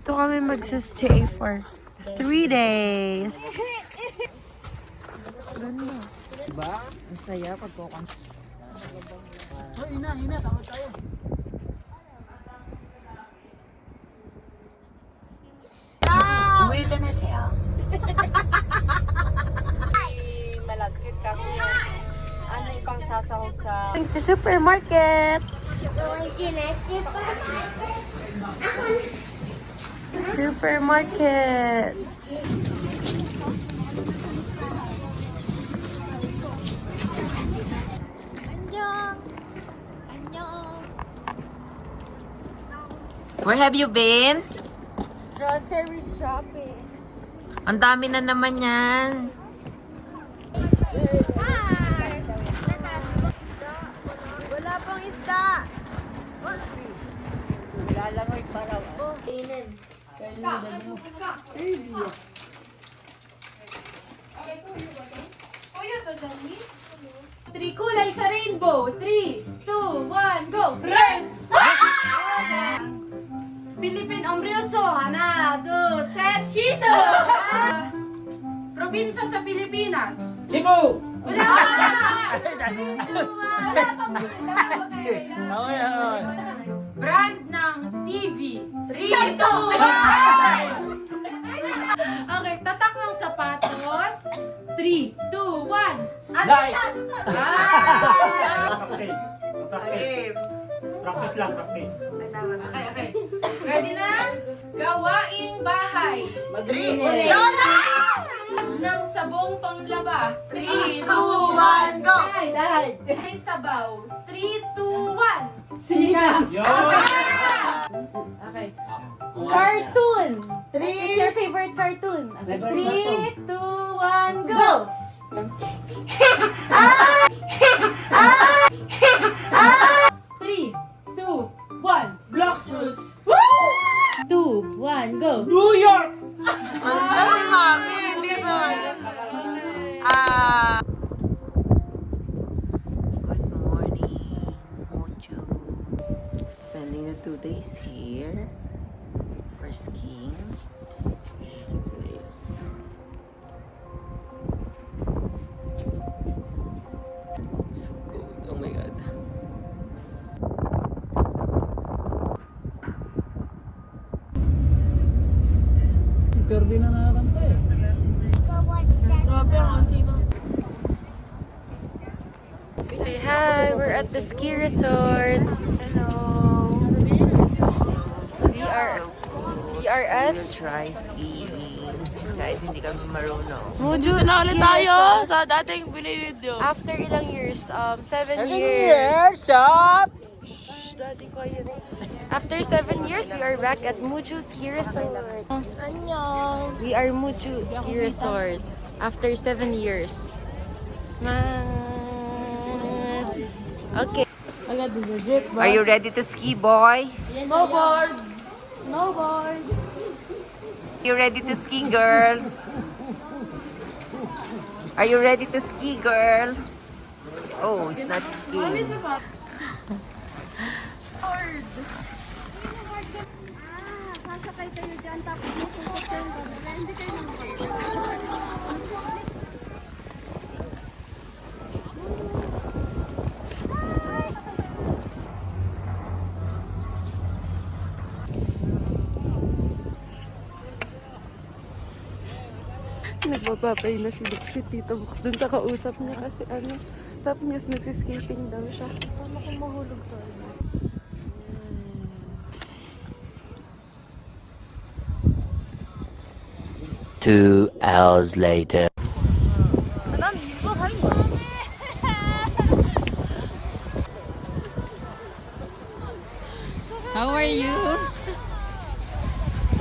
Dito kami magsistay for 3 days. Ganda. Diba? Ang saya pagkukan. Hoy, ina, tawag tayo. 우회전하세요. malagkit kasi ano ibang sasahog sa the supermarket. Supermarket. Where have you been? Grocery shopping. Ang dami na naman yan. Wala pang isda. Lalangoy para. Three kulay sa rainbow. 3, 2, 1, go! Rain! Philippine Omryoso. Hana, 2, set, Shito! Probinsya sa Pilipinas. Cebu! Wala! 3, 2, 1. Wala pang Okay. Brand ng TV. 3, 2, 1. Okay, tatak ng sapatos. 3, 2, 1. Adidas! Practice. Practice lang, practice. Okay. Ready na? Gawaing bahay. Madrid! Lola! Ng sabong panglaba. 3, 2, 1, go! Ay sabaw. 3, 2, 1. Sinigang! Okay. Cartoon. What's your favorite cartoon? Okay. 3, 2, 1, go! 3, 2, 1. Blocks rules. 2, 1, go! New York! Ano si Mami? Hindi naman. Good morning, Mojo. Spending the 2 days here for skiing. This is the place. So cold. Oh my god. Kirby na nakakanta eh. Say hi, we're at the ski resort. Hello. We are at We'll try skiing. Kahit hindi kami marunong. Mojo Na ulit Ski tayo Resort. sa dating binibidyo. After ilang years? 7 years. Shot! Daddy, quiet. After 7 years, we are back at Muju Ski Resort. Annyeong. We are Muju Ski Resort. After 7 years. Smile. Okay. Agad din yung jeep. Are you ready to ski, boy? Snowboard. Snowboard. You ready to ski, girl? Are you ready to ski, girl? Oh, it's not skiing. Sasakay kayo dyan tapos masukot kayo. Hindi kayo Nagpapapay na si Tito Box dun sa kausap niya kasi sabi niya nag-skating daw siya. Paano kung mahulog tayo? 2 hours later. How are you?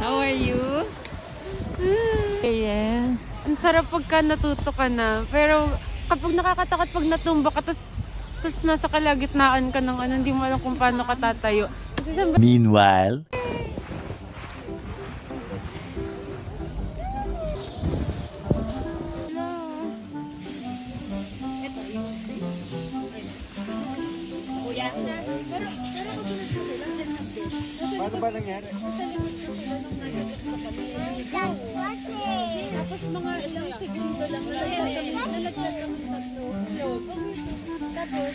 How are you? Yes. Ang sarap pagka natuto ka na. Pero kapag nakakatakot pag natumba ka, tas nasa kalagitnaan ka ng hindi mo alam kung paano ka tatayo. Meanwhile. Paano ba nangyari? Tapos mga ilang segundo lang nalaglag kami tatlo. Tapos,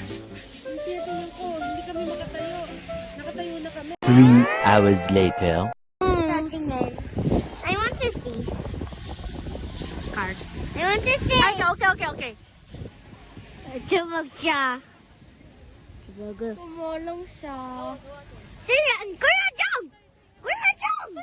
hindi kami makatayo. Nakatayo na kami. 3 hours later. I want to see. Card. I want to see. Okay. Tumag siya. Pumulong siya. Sige, Kuya Jong! Kuya Jong!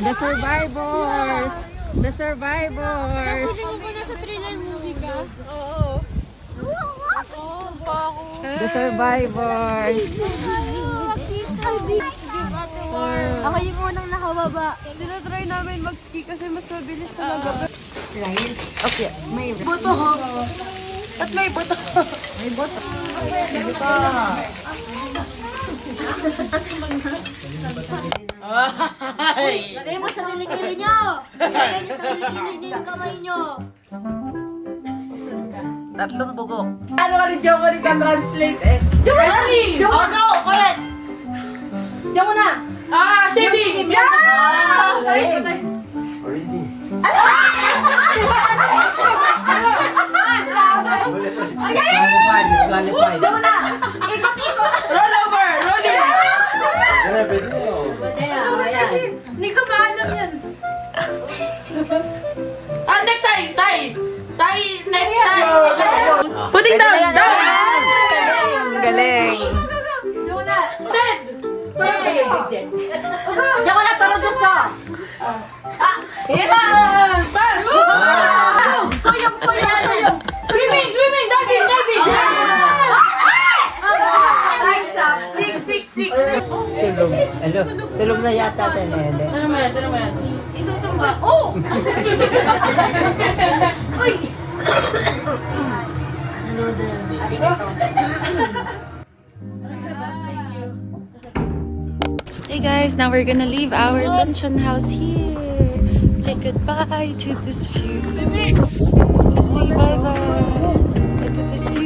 The survivors! The survivors! Hindi mo ba nasa thriller movie ka? The survivors! Ako yung unang nakababa. Tinatry namin mag-ski kasi mas mabilis talaga. Right? Okay, may Buto ho. At may buto. may boto. Lagay mo sa kilikili nyo. Lagay nyo sa kilikili nyo yung kamay nyo. Tatlong bugok. Ano ka ni Jomari ka translate eh? Jomari! Oh no! Correct! Diyan mo na. Shady! Disqualified. Diyan mo na. Ikot-ikot. Roll over! Rolling! Hindi ko maalam yan. Necktie! Necktie! Puting down! Down! Galing! Diyan mo na. Dead! Diyan mo na. Tulog sa so. Soyong. Swimming! Diving! Tulog. Hello. Tulog na yata si Nene. Ano mo yan? Hey guys, now we're gonna leave our luncheon house here. Say goodbye to this view. Say bye-bye to this view.